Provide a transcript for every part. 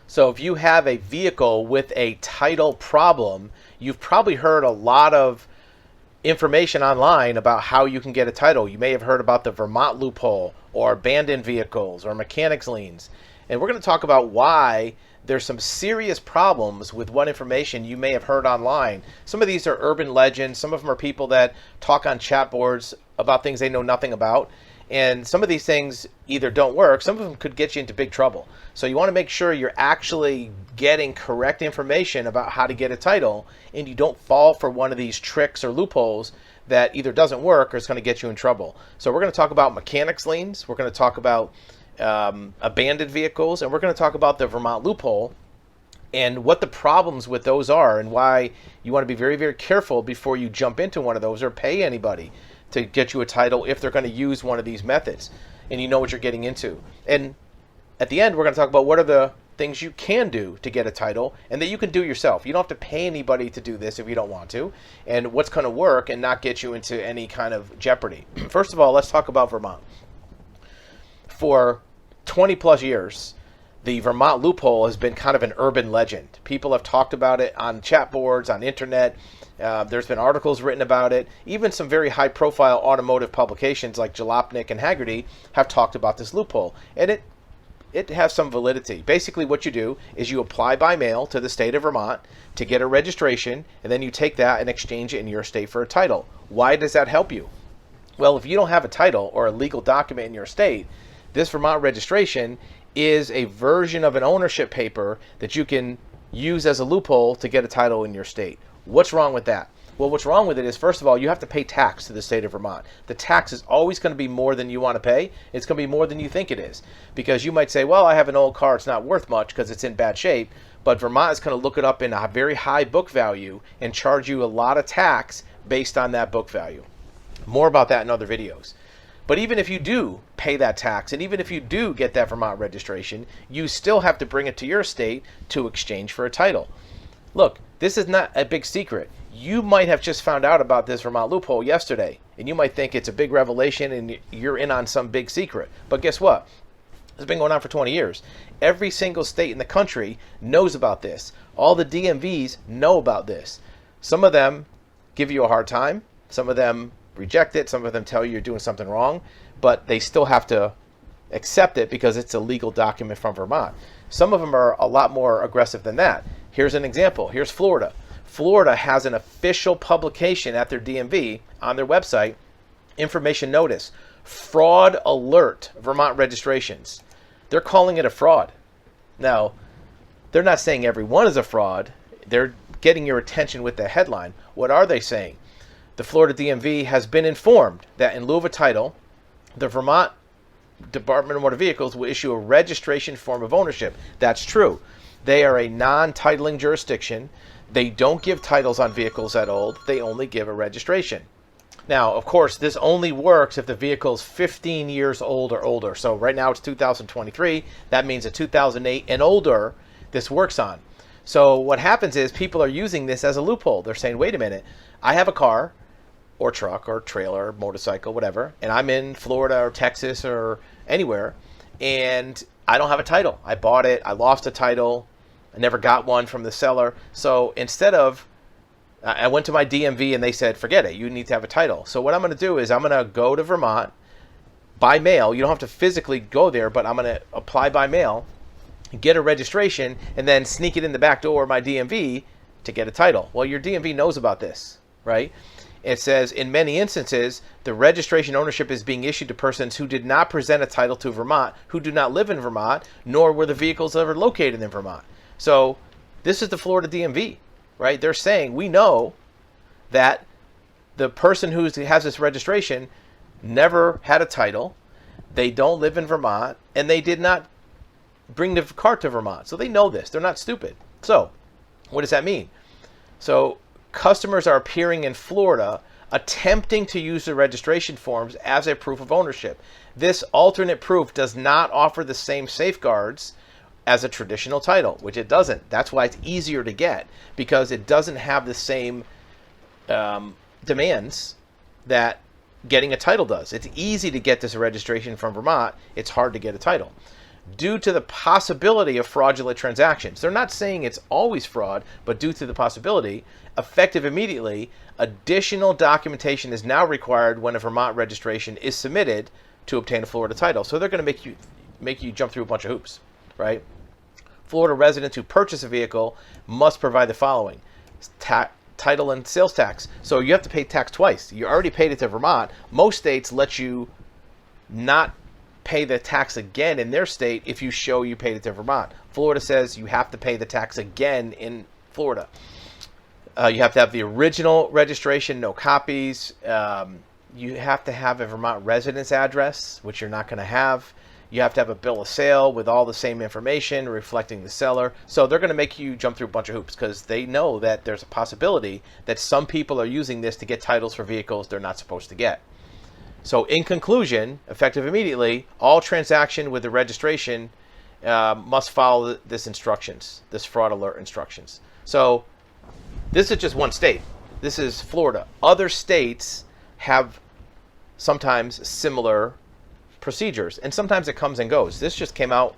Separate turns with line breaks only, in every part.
So if you have a vehicle with a title problem, you've probably heard a lot of information online about how you can get a title. You may have heard about the Vermont loophole or abandoned vehicles or mechanics liens. And we're going to talk about why there's some serious problems with what information you may have heard online. Some of these are urban legends. Some of them are people that talk on chat boards about things they know nothing about. And some of these things either don't work. Some of them could get you into big trouble. So you want to make sure you're actually getting correct information about how to get a title, and you don't fall for one of these tricks or loopholes that either doesn't work or is going to get you in trouble. So we're going to talk about mechanics liens. We're going to talk about abandoned vehicles, and we're going to talk about the Vermont loophole and what the problems with those are, and why you want to be very, very careful before you jump into one of those or pay anybody to get you a title if they're going to use one of these methods, and you know what you're getting into. And at the end, we're going to talk about what are the things you can do to get a title and that you can do yourself. You don't have to pay anybody to do this if you don't want to, and what's going to work and not get you into any kind of jeopardy. First of all, let's talk about Vermont. For 20 plus years, the Vermont loophole has been kind of an urban legend. People have talked about it on chat boards, on internet. There's been articles written about it. Even some very high-profile automotive publications like Jalopnik and Haggerty have talked about this loophole. And it has some validity. Basically, what you do is you apply by mail to the state of Vermont to get a registration, and then you take that and exchange it in your state for a title. Why does that help you? Well, if you don't have a title or a legal document in your state, this Vermont registration is a version of an ownership paper that you can use as a loophole to get a title in your state. What's wrong with that? Well, what's wrong with it is, first of all, you have to pay tax to the state of Vermont. The tax is always going to be more than you want to pay. It's going to be more than you think it is. Because you might say, well, I have an old car, it's not worth much because it's in bad shape. But Vermont is going to look it up in a very high book value and charge you a lot of tax based on that book value. More about that in other videos. But even if you do pay that tax, and even if you do get that Vermont registration, you still have to bring it to your state to exchange for a title. Look, this is not a big secret. You might have just found out about this Vermont loophole yesterday, and you might think it's a big revelation and you're in on some big secret. But guess what? It's been going on for 20 years. Every single state in the country knows about this. All the DMVs know about this. Some of them give you a hard time. Some of them reject it. Some of them tell you you're doing something wrong, but they still have to accept it because it's a legal document from Vermont. Some of them are a lot more aggressive than that. Here's an example. Here's Florida. Florida has an official publication at their DMV on their website, information notice, fraud alert Vermont registrations. They're calling it a fraud. Now, they're not saying every one is a fraud. They're getting your attention with the headline. What are they saying? The Florida DMV has been informed that in lieu of a title, the Vermont Department of Motor Vehicles will issue a registration form of ownership. That's true. They are a non-titling jurisdiction. They don't give titles on vehicles that old. They only give a registration. Now, of course, this only works if the vehicle is 15 years old or older. So right now it's 2023. That means a 2008 and older this works on. So what happens is people are using this as a loophole. They're saying, wait a minute, I have a car or truck or trailer, motorcycle, whatever, and I'm in Florida or Texas or anywhere, and I don't have a title. I bought it. I lost a title. I never got one from the seller. So instead of, I went to my DMV and they said, forget it, you need to have a title. So what I'm going to do is I'm going to go to Vermont by mail. You don't have to physically go there, but I'm going to apply by mail, get a registration, and then sneak it in the back door of my DMV to get a title. Well, your DMV knows about this, right? It says, in many instances, the registration ownership is being issued to persons who did not present a title to Vermont, who do not live in Vermont, nor were the vehicles ever located in Vermont. So this is the Florida DMV, right? They're saying, we know that the person who has this registration never had a title, they don't live in Vermont, and they did not bring the car to Vermont. So they know this. They're not stupid. So what does that mean? So customers are appearing in Florida attempting to use the registration forms as a proof of ownership. This alternate proof does not offer the same safeguards as a traditional title, which it doesn't. That's why it's easier to get, because it doesn't have the same demands that getting a title does. It's easy to get this registration from Vermont. It's hard to get a title. due to the possibility of fraudulent transactions. They're not saying it's always fraud, but due to the possibility, effective immediately, additional documentation is now required when a Vermont registration is submitted to obtain a Florida title. So they're going to make you jump through a bunch of hoops, right? Florida residents who purchase a vehicle must provide the following: title and sales tax. So you have to pay tax twice. You already paid it to Vermont. Most states let you not pay the tax again in their state if you show you paid it to Vermont. Florida says you have to pay the tax again in Florida. You have to have the original registration, no copies. You have to have a Vermont residence address, which you're not going to have. You have to have a bill of sale with all the same information reflecting the seller. So they're going to make you jump through a bunch of hoops because they know that there's a possibility that some people are using this to get titles for vehicles they're not supposed to get. So in conclusion, effective immediately, all transaction with the registration must follow this instructions, this fraud alert instructions. So this is just one state. This is Florida. Other states have sometimes similar procedures, and sometimes it comes and goes. This just came out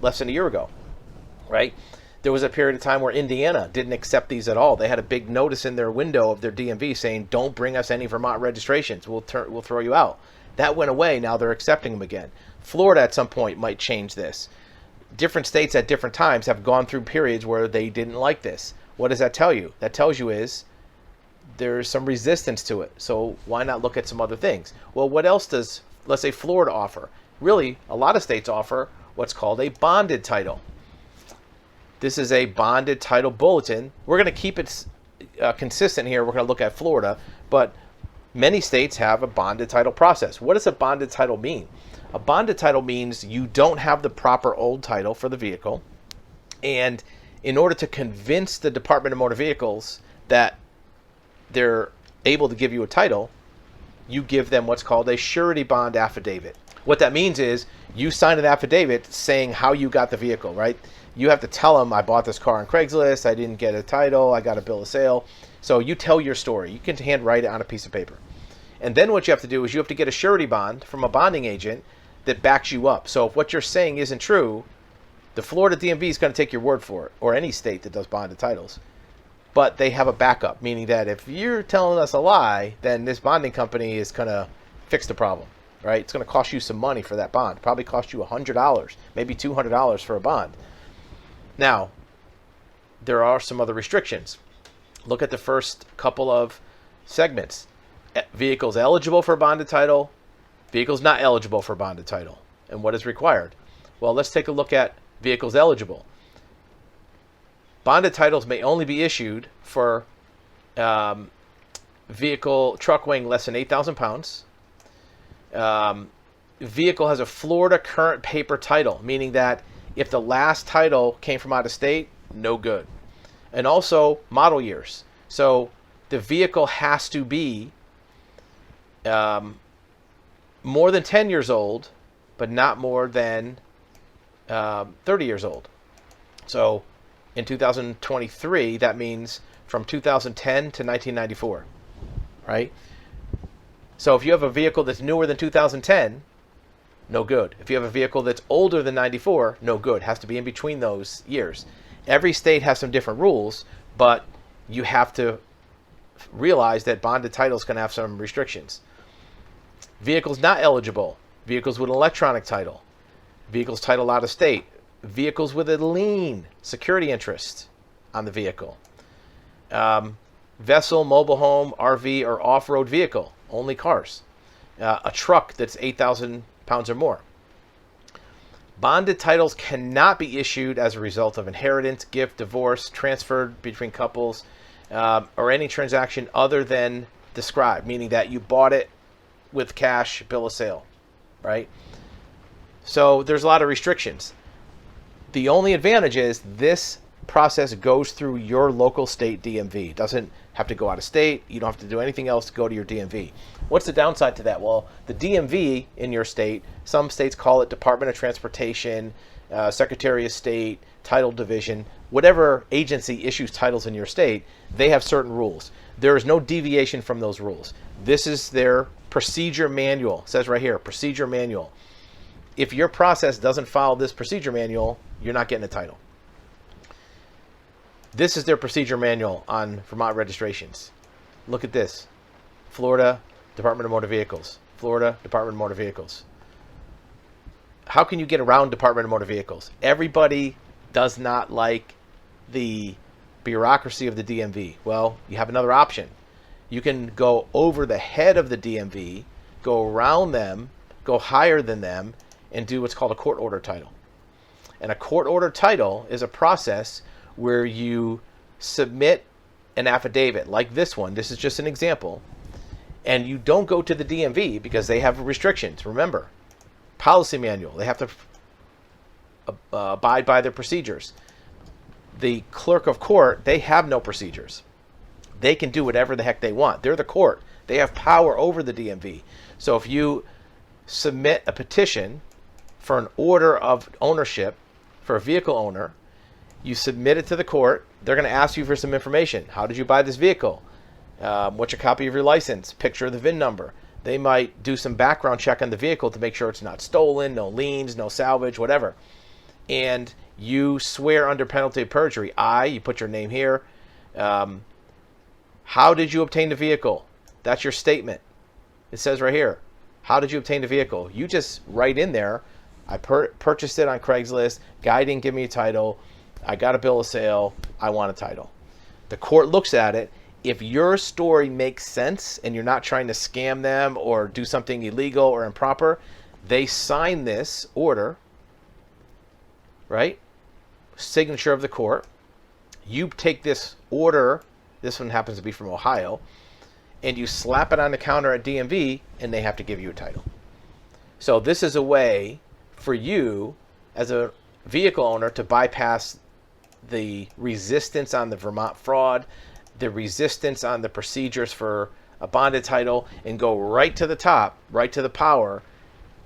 less than a year ago, right? There was a period of time where Indiana didn't accept these at all. They had a big notice in their window of their DMV saying, "Don't bring us any Vermont registrations. We'll throw you out." That went away. Now they're accepting them again. Florida at some point might change this. Different states at different times have gone through periods where they didn't like this. What does that tell you? That tells you is there's some resistance to it. So why not look at some other things? Well, what else does, let's say, Florida offer? Really, a lot of states offer what's called a bonded title. This is a bonded title bulletin. We're going to keep it consistent here. We're going to look at Florida, but many states have a bonded title process. What does a bonded title mean? A bonded title means you don't have the proper old title for the vehicle, and in order to convince the Department of Motor Vehicles that they're able to give you a title, you give them what's called a surety bond affidavit. What that means is you sign an affidavit saying how you got the vehicle, right? You have to tell them, I bought this car on Craigslist, I didn't get a title, I got a bill of sale. So you tell your story. You can handwrite it on a piece of paper. And then what you have to do is you have to get a surety bond from a bonding agent that backs you up. So if what you're saying isn't true, the Florida DMV is going to take your word for it, or any state that does bonded titles. But they have a backup, meaning that if you're telling us a lie, then this bonding company is going to fix the problem, right? It's going to cost you some money for that bond. Probably cost you $100, maybe $200 for a bond. Now, there are some other restrictions. Look at the first couple of segments. Vehicles eligible for bonded title, vehicles not eligible for bonded title, and what is required. Well, let's take a look at vehicles eligible. Bonded titles may only be issued for vehicle truck weighing less than 8,000 pounds. Vehicle has a Florida current paper title, meaning that if the last title came from out of state, no good. And also model years. So the vehicle has to be more than 10 years old, but not more than 30 years old. So in 2023, that means from 2010 to 1994, right? So if you have a vehicle that's newer than 2010, no good. If you have a vehicle that's older than 94, no good. It has to be in between those years. Every state has some different rules, but you have to realize that bonded titles can have some restrictions. Vehicles not eligible. Vehicles with an electronic title. Vehicles titled out of state. Vehicles with a lien, security interest on the vehicle. Vessel, mobile home, RV, or off-road vehicle, only cars. A truck that's 8,000 pounds or more. Bonded titles cannot be issued as a result of inheritance, gift, divorce, transferred between couples, or any transaction other than described, meaning that you bought it with cash, bill of sale, right? So there's a lot of restrictions. The only advantage is this process goes through your local state DMV. It doesn't have to go out of state. You don't have to do anything else to go to your DMV. What's the downside to that? Well, the DMV in your state, some states call it Department of Transportation, Secretary of State, Title Division, whatever agency issues titles in your state, they have certain rules. There is no deviation from those rules. This is their procedure manual. It says right here, procedure manual. if your process doesn't follow this procedure manual, you're not getting a title. This is their procedure manual on Vermont registrations. Look at this. Florida Department of Motor Vehicles. Florida Department of Motor Vehicles. How can you get around Department of Motor Vehicles? Everybody does not like the bureaucracy of the DMV. Well, you have another option. You can go over the head of the DMV, go around them, go higher than them, and do what's called a court order title. And a court order title is a process where you submit an affidavit like this one. This is just an example. And you don't go to the DMV because they have restrictions. Remember, policy manual. They have to abide by their procedures. The clerk of court, they have no procedures. They can do whatever the heck they want. They're the court. They have power over the DMV. So if you submit a petition for an order of ownership for a vehicle owner, you submit it to the court. They're going to ask you for some information. How did you buy this vehicle? What's your copy of your license? Picture of the VIN number. They might do some background check on the vehicle to make sure it's not stolen, no liens, no salvage, whatever. And you swear under penalty of perjury. You put your name here. How did you obtain the vehicle? That's your statement. It says right here. How did you obtain the vehicle? You just write in there, I purchased it on Craigslist. Guy didn't give me a title. I got a bill of sale. I want a title. The court looks at it. If your story makes sense and you're not trying to scam them or do something illegal or improper, they sign this order, right? Signature of the court. You take this order, this one happens to be from Ohio, and you slap it on the counter at DMV and they have to give you a title. So this is a way for you as a vehicle owner to bypass the resistance on the Vermont fraud, the resistance on the procedures for a bonded title, and go right to the top, right to the power,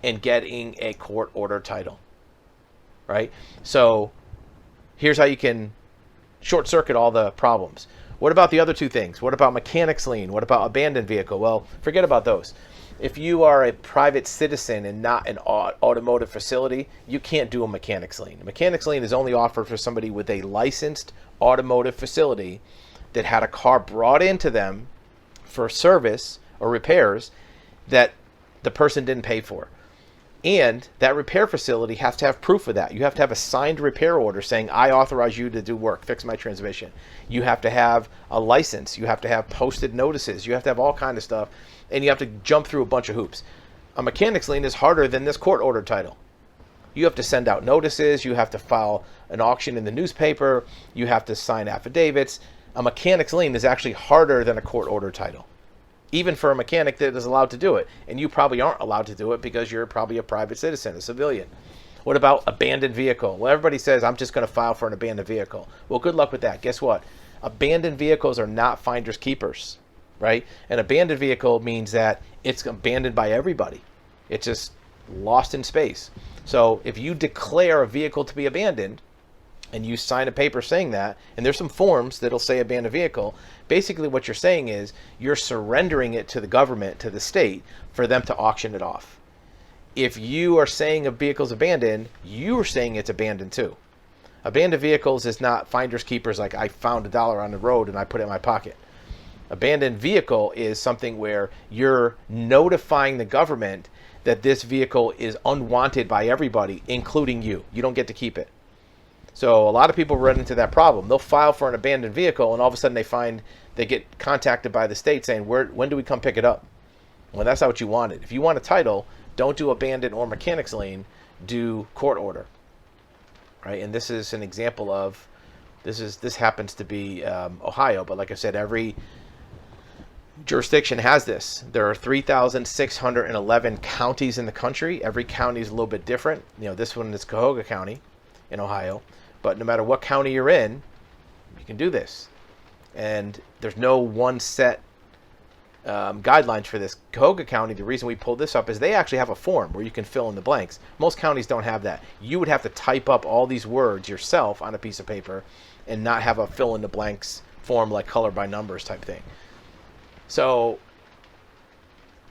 and getting a court order title, right? So here's how you can short circuit all the problems. What about the other two things? What about mechanics lien? What about abandoned vehicle? Well, forget about those. If you are a private citizen and not an automotive facility, you can't do a mechanics lien. A mechanics lien is only offered for somebody with a licensed automotive facility that had a car brought into them for service or repairs that the person didn't pay for. And that repair facility has to have proof of that. You have to have a signed repair order saying, I authorize you to do work, fix my transmission. You have to have a license. You have to have posted notices. You have to have all kind of stuff. And you have to jump through a bunch of hoops. A mechanics lien is harder than this court order title. You have to send out notices. You have to file an auction in the newspaper. You have to sign affidavits. A mechanics lien is actually harder than a court order title, even for a mechanic that is allowed to do it. And you probably aren't allowed to do it because you're probably a private citizen, a civilian. What about abandoned vehicle? Well, everybody says, I'm just going to file for an abandoned vehicle. Well, good luck with that. Guess what? Abandoned vehicles are not finders keepers, right? An abandoned vehicle means that it's abandoned by everybody. It's just lost in space. So if you declare a vehicle to be abandoned, and you sign a paper saying that, and there's some forms that'll say abandoned vehicle, basically what you're saying is you're surrendering it to the government, to the state, for them to auction it off. If you are saying a vehicle's abandoned, you're saying it's abandoned too. Abandoned vehicles is not finders keepers like I found $1 on the road and I put it in my pocket. Abandoned vehicle is something where you're notifying the government that this vehicle is unwanted by everybody, including you. You don't get to keep it. So a lot of people run into that problem. They'll file for an abandoned vehicle, and all of a sudden they get contacted by the state saying, when do we come pick it up? Well, that's not what you wanted. If you want a title, don't do abandoned or mechanics lien, do court order. Right? And this is an example of, this happens to be Ohio, but like I said, every jurisdiction has this. There are 3,611 counties in the country. Every county is a little bit different. This one is Cuyahoga County in Ohio. But no matter what county you're in, you can do this. And there's no one set guidelines for this. Cuyahoga County, the reason we pulled this up is they actually have a form where you can fill in the blanks. Most counties don't have that. You would have to type up all these words yourself on a piece of paper and not have a fill in the blanks form like color by numbers type thing. So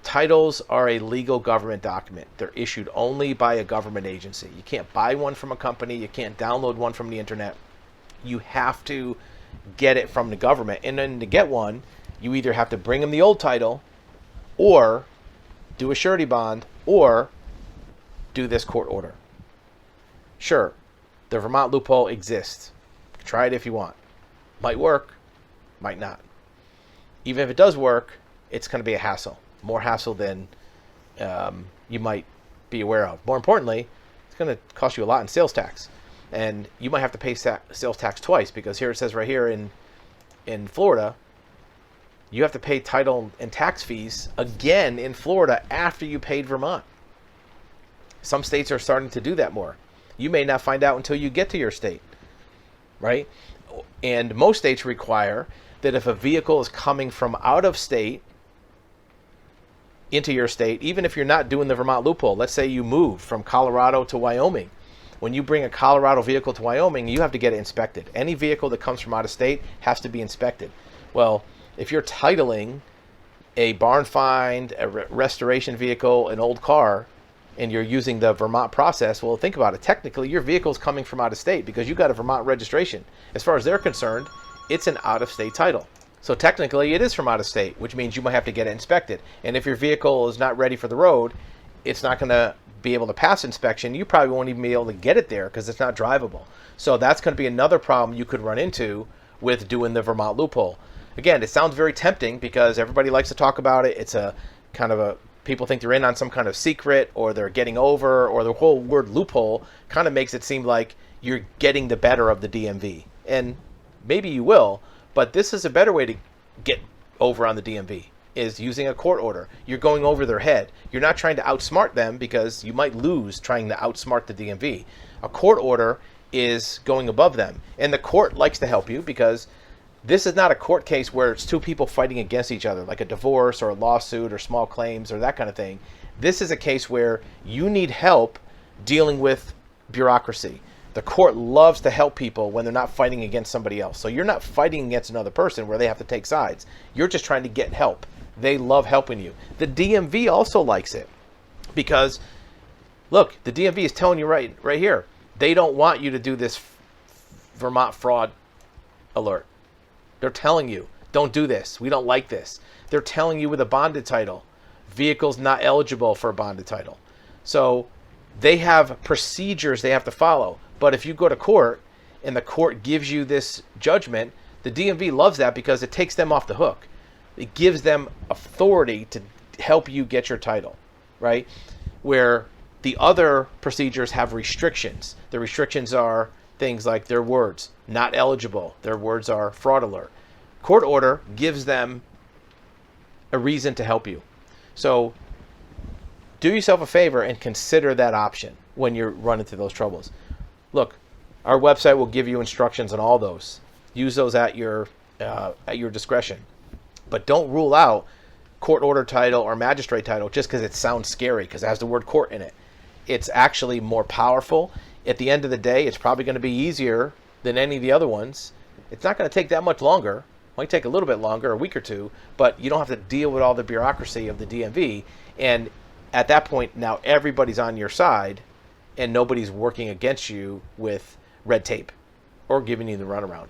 Titles are a legal government document. They're issued only by a government agency. You can't buy one from a company. You can't download one from the internet. You have to get it from the government. And then to get one, you either have to bring them the old title, or do a surety bond, or do this court order. Sure, the Vermont loophole exists. Try it if you want. Might work, might not. Even if it does work, it's going to be a hassle. More hassle than you might be aware of. More importantly, it's going to cost you a lot in sales tax. And you might have to pay sales tax twice, because here it says right here in Florida, you have to pay title and tax fees again in Florida after you paid Vermont. Some states are starting to do that more. You may not find out until you get to your state, right? And most states require that if a vehicle is coming from out of state into your state, even if you're not doing the Vermont loophole, let's say you move from Colorado to Wyoming. When you bring a Colorado vehicle to Wyoming, you have to get it inspected. Any vehicle that comes from out of state has to be inspected. Well, if you're titling a barn find, a restoration vehicle, an old car, and you're using the Vermont process, well, think about it. Technically, your vehicle's coming from out of state because you got a Vermont registration. As far as they're concerned, it's an out-of-state title. So technically, it is from out of state, which means you might have to get it inspected. And if your vehicle is not ready for the road, it's not going to be able to pass inspection. You probably won't even be able to get it there because it's not drivable. So that's going to be another problem you could run into with doing the Vermont loophole. Again, it sounds very tempting because everybody likes to talk about it. It's a kind of a, people think they're in on some kind of secret, or they're getting over, or the whole word loophole kind of makes it seem like you're getting the better of the DMV. And maybe you will, but this is a better way to get over on the DMV, is using a court order. You're going over their head. You're not trying to outsmart them, because you might lose trying to outsmart the DMV. A court order is going above them. And the court likes to help you, because this is not a court case where it's two people fighting against each other, like a divorce or a lawsuit or small claims or that kind of thing. This is a case where you need help dealing with bureaucracy. The court loves to help people when they're not fighting against somebody else. So you're not fighting against another person where they have to take sides. You're just trying to get help. They love helping you. The DMV also likes it, because, look, the DMV is telling you right here, they don't want you to do this Vermont fraud alert. They're telling you, don't do this. We don't like this. They're telling you with a bonded title, vehicle's not eligible for a bonded title. So they have procedures they have to follow. But if you go to court and the court gives you this judgment, the DMV loves that because it takes them off the hook. It gives them authority to help you get your title, right? Where the other procedures have restrictions. The restrictions are things like their words, not eligible. Their words are fraud alert. Court order gives them a reason to help you. So do yourself a favor and consider that option when you're running into those troubles. Look, our website will give you instructions on all those. Use those at your discretion. But don't rule out court order title or magistrate title just because it sounds scary, because it has the word court in it. It's actually more powerful. At the end of the day, it's probably going to be easier than any of the other ones. It's not going to take that much longer. It might take a little bit longer, a week or two, but you don't have to deal with all the bureaucracy of the DMV. And at that point, now everybody's on your side, and nobody's working against you with red tape or giving you the runaround.